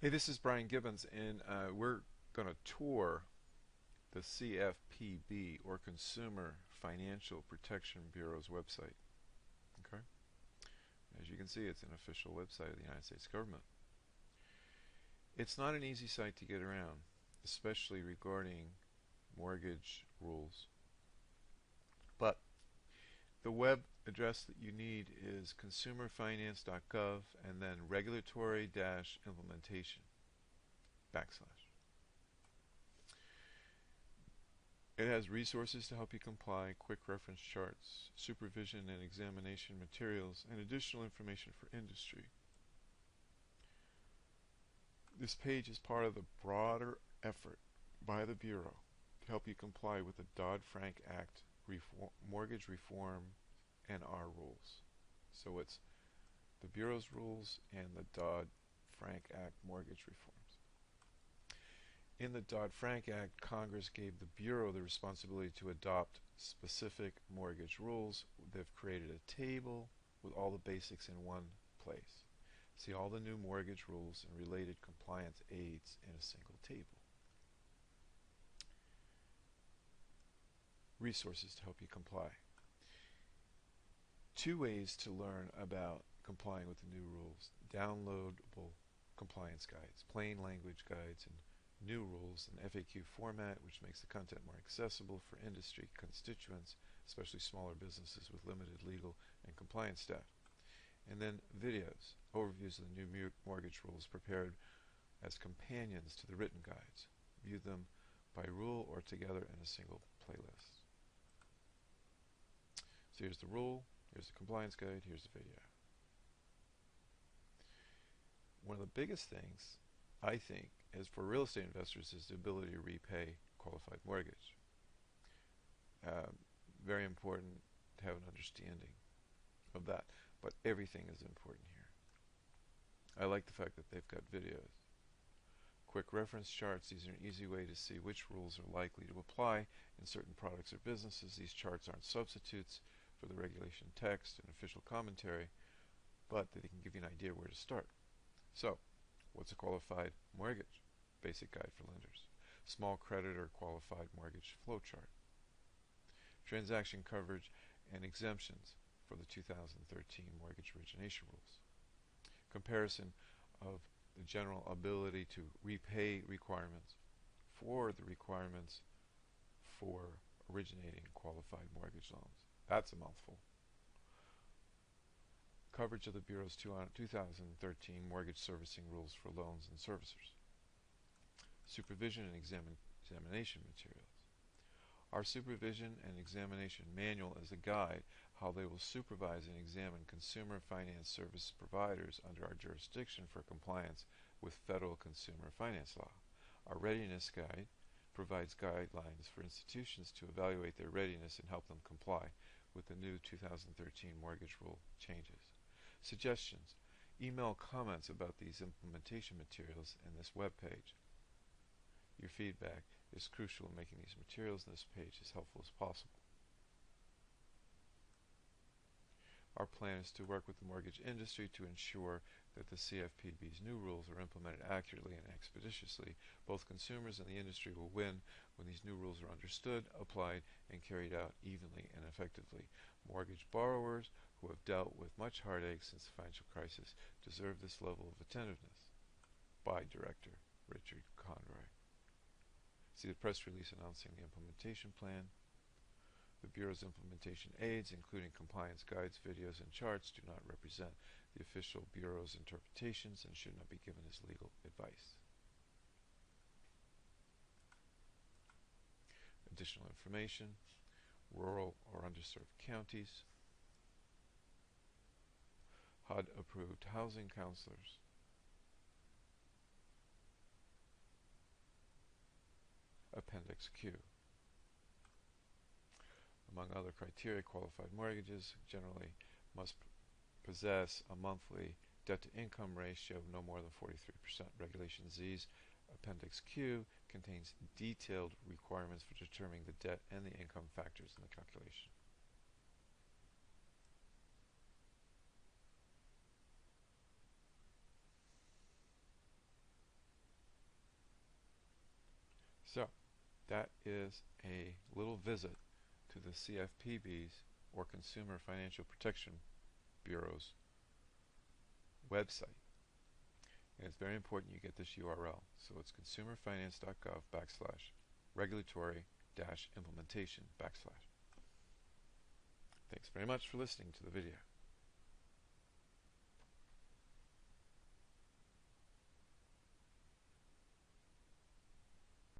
Hey, this is Brian Gibbons, and we're going to tour the CFPB, or Consumer Financial Protection Bureau's website. Okay? As you can see, it's an official website of the United States government. It's not an easy site to get around, especially regarding mortgage rules. But the web address that you need is consumerfinance.gov and then regulatory-implementation /. It has resources to help you comply, quick reference charts, supervision and examination materials, and additional information for industry. This page is part of the broader effort by the Bureau to help you comply with the Dodd-Frank Act mortgage reform and our rules. So it's the Bureau's rules and the Dodd-Frank Act mortgage reforms. In the Dodd-Frank Act, Congress gave the Bureau the responsibility to adopt specific mortgage rules. They've created a table with all the basics in one place. See all the new mortgage rules and related compliance aids in a single table. Resources to help you comply. 2 ways to learn about complying with the new rules: downloadable compliance guides, plain language guides, and new rules in FAQ format, which makes the content more accessible for industry constituents, especially smaller businesses with limited legal and compliance staff. And then videos, overviews of the new mortgage rules prepared as companions to the written guides. View them by rule or together in a single playlist. So here's the rule, here's the compliance guide, here's the video. One of the biggest things, I think, is for real estate investors is the ability to repay qualified mortgage. Very important to have an understanding of that, but everything is important here. I like the fact that they've got videos. Quick reference charts. These are an easy way to see which rules are likely to apply in certain products or businesses. These charts aren't substitutes for the regulation text and official commentary, but they can give you an idea where to start. So, what's a qualified mortgage? Basic guide for lenders. Small creditor qualified mortgage flowchart. Transaction coverage and exemptions for the 2013 mortgage origination rules. Comparison of the general ability to repay requirements for the requirements for originating qualified mortgage loans. That's a mouthful. Coverage of the Bureau's 2013 mortgage servicing rules for loans and servicers. Supervision and examination materials. Our supervision and examination manual is a guide how they will supervise and examine consumer finance service providers under our jurisdiction for compliance with federal consumer finance law. Our readiness guide provides guidelines for institutions to evaluate their readiness and help them comply with the new 2013 mortgage rule changes. Suggestions. Email comments about these implementation materials in this web page. Your feedback is crucial in making these materials and this page as helpful as possible. Our plan is to work with the mortgage industry to ensure that the CFPB's new rules are implemented accurately and expeditiously. Both consumers and the industry will win when these new rules are understood, applied, and carried out evenly and effectively. Mortgage borrowers who have dealt with much heartache since the financial crisis deserve this level of attentiveness. By Director Richard Conroy. See the press release announcing the implementation plan. The Bureau's implementation aids, including compliance guides, videos, and charts, do not represent the official Bureau's interpretations and should not be given as legal advice. Additional information: rural or underserved counties, HUD-approved housing counselors, Appendix Q. Among other criteria, qualified mortgages generally must possess a monthly debt-to-income ratio of no more than 43%. Regulation Z's Appendix Q contains detailed requirements for determining the debt and the income factors in the calculation. So that is a little visit to the CFPB's, or Consumer Financial Protection Bureau's, website. And it's very important you get this URL. So it's consumerfinance.gov/regulatory-implementation /. Thanks very much for listening to the video.